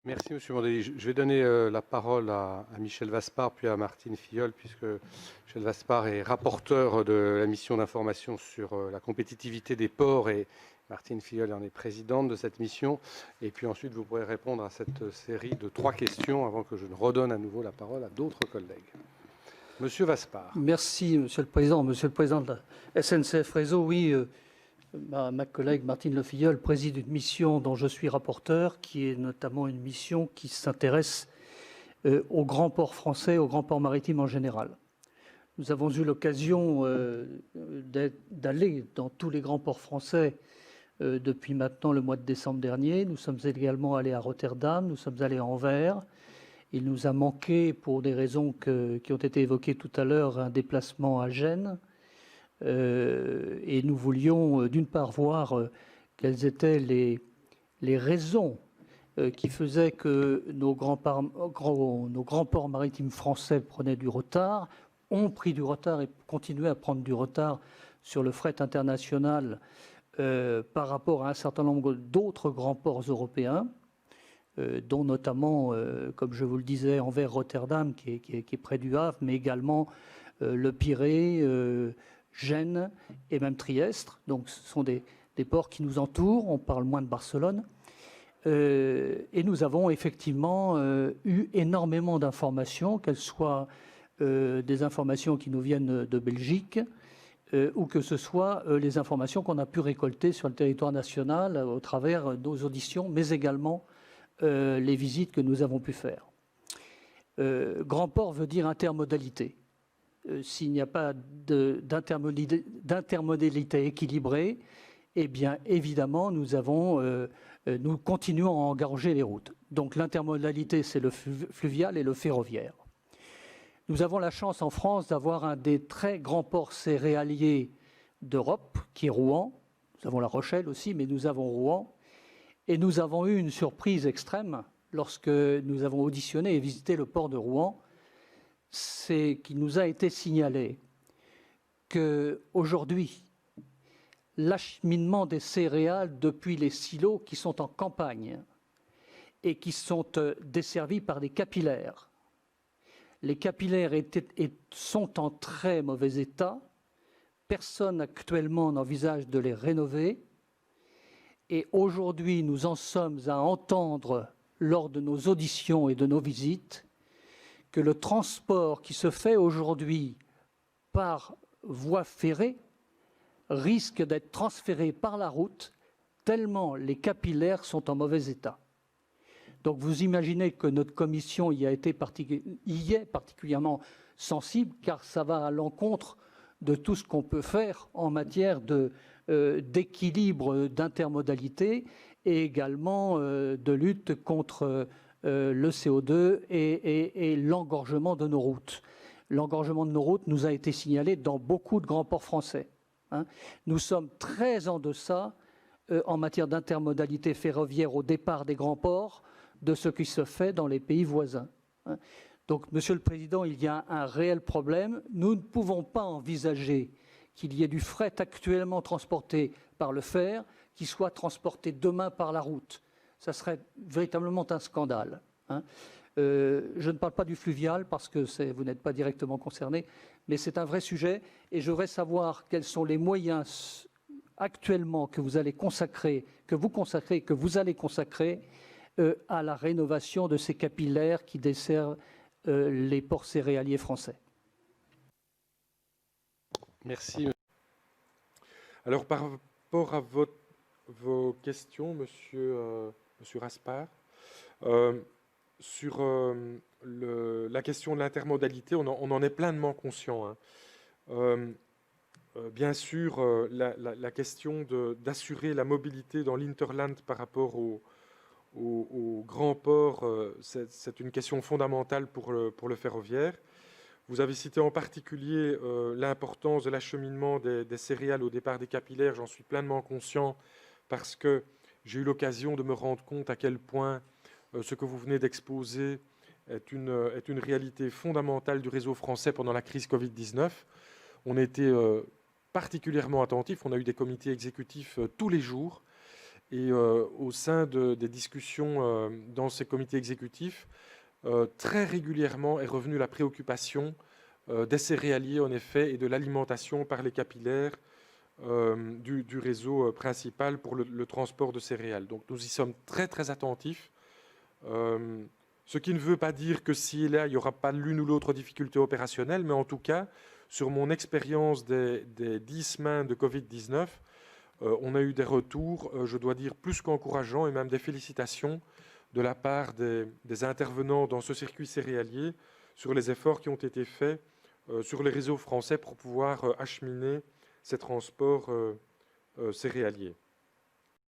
Merci, Monsieur Mandelli. Je vais donner la parole à Michel Vaspart, puis à Martine Filleul, puisque Michel Vaspart est rapporteur de la mission d'information sur la compétitivité des ports et Martine Filleul en est présidente de cette mission. Et puis ensuite, vous pourrez répondre à cette série de 3 questions avant que je ne redonne à nouveau la parole à d'autres collègues. Monsieur Vaspart. Merci, Monsieur le Président. Monsieur le Président de la SNCF Réseau, oui, ma collègue Martine Le Filleul préside une mission dont je suis rapporteur, qui est notamment une mission qui s'intéresse aux grands ports français, aux grands ports maritimes en général. Nous avons eu l'occasion d'aller dans tous les grands ports français depuis maintenant le mois de décembre dernier. Nous sommes également allés à Rotterdam, nous sommes allés à Anvers. Il nous a manqué, pour des raisons qui ont été évoquées tout à l'heure, un déplacement à Gênes. Et nous voulions d'une part voir quelles étaient les raisons qui faisaient que nos grands ports maritimes français prenaient du retard, ont pris du retard et continuaient à prendre du retard sur le fret international par rapport à un certain nombre d'autres grands ports européens, dont notamment, comme je vous le disais, Anvers, Rotterdam, qui est près du Havre, mais également le Pirée, Gênes et même Trieste. Donc ce sont des ports qui nous entourent, on parle moins de Barcelone. Et nous avons effectivement eu énormément d'informations, qu'elles soient des informations qui nous viennent de Belgique, ou que ce soit les informations qu'on a pu récolter sur le territoire national au travers de nos auditions, mais également les visites que nous avons pu faire. Grand port veut dire intermodalité. S'il n'y a pas d'intermodalité équilibrée, eh bien évidemment nous continuons à engorger les routes. Donc l'intermodalité, c'est le fluvial et le ferroviaire. Nous avons la chance en France d'avoir un des très grands ports céréaliers d'Europe, qui est Rouen. Nous avons La Rochelle aussi, mais nous avons Rouen. Et nous avons eu une surprise extrême lorsque nous avons auditionné et visité le port de Rouen. C'est qu'il nous a été signalé qu'aujourd'hui, l'acheminement des céréales depuis les silos qui sont en campagne et qui sont desservis par des capillaires. Les capillaires sont en très mauvais état. Personne actuellement n'envisage de les rénover. Et aujourd'hui, nous en sommes à entendre, lors de nos auditions et de nos visites, que le transport qui se fait aujourd'hui par voie ferrée risque d'être transféré par la route, tellement les capillaires sont en mauvais état. Donc vous imaginez que notre commission y est particulièrement sensible, car ça va à l'encontre de tout ce qu'on peut faire en matière d'équilibre d'intermodalité et également de lutte contre le CO2 et l'engorgement de nos routes. L'engorgement de nos routes nous a été signalé dans beaucoup de grands ports français. Nous sommes très en deçà en matière d'intermodalité ferroviaire au départ des grands ports de ce qui se fait dans les pays voisins. Donc, Monsieur le Président, il y a un réel problème. Nous ne pouvons pas envisager qu'il y ait du fret actuellement transporté par le fer qui soit transporté demain par la route. Ça serait véritablement un scandale. Je ne parle pas du fluvial parce que vous n'êtes pas directement concerné, mais c'est un vrai sujet et je voudrais savoir quels sont les moyens actuellement que vous allez consacrer, que vous allez consacrer à la rénovation de ces capillaires qui desservent les ports céréaliers français. Merci. Alors, par rapport à vos questions, Monsieur Vaspart, sur la question de l'intermodalité, on en est pleinement conscient. Bien sûr, la question d'assurer la mobilité dans l'Interland par rapport aux grands ports, c'est une question fondamentale pour le ferroviaire. Vous avez cité en particulier l'importance de l'acheminement des céréales au départ des capillaires. J'en suis pleinement conscient parce que j'ai eu l'occasion de me rendre compte à quel point ce que vous venez d'exposer est une réalité fondamentale du réseau français pendant la crise Covid-19. On a été particulièrement attentifs. On a eu des comités exécutifs tous les jours. Et au sein des discussions dans ces comités exécutifs, très régulièrement est revenue la préoccupation des céréaliers, en effet, et de l'alimentation par les capillaires du réseau principal pour le transport de céréales. Donc nous y sommes très très attentifs. Ce qui ne veut pas dire que si et là, il n'y aura pas l'une ou l'autre difficulté opérationnelle, mais en tout cas, sur mon expérience des 10 semaines de Covid-19, on a eu des retours, je dois dire, plus qu'encourageants et même des félicitations de la part des intervenants dans ce circuit céréalier sur les efforts qui ont été faits sur les réseaux français pour pouvoir acheminer ces transports céréaliers.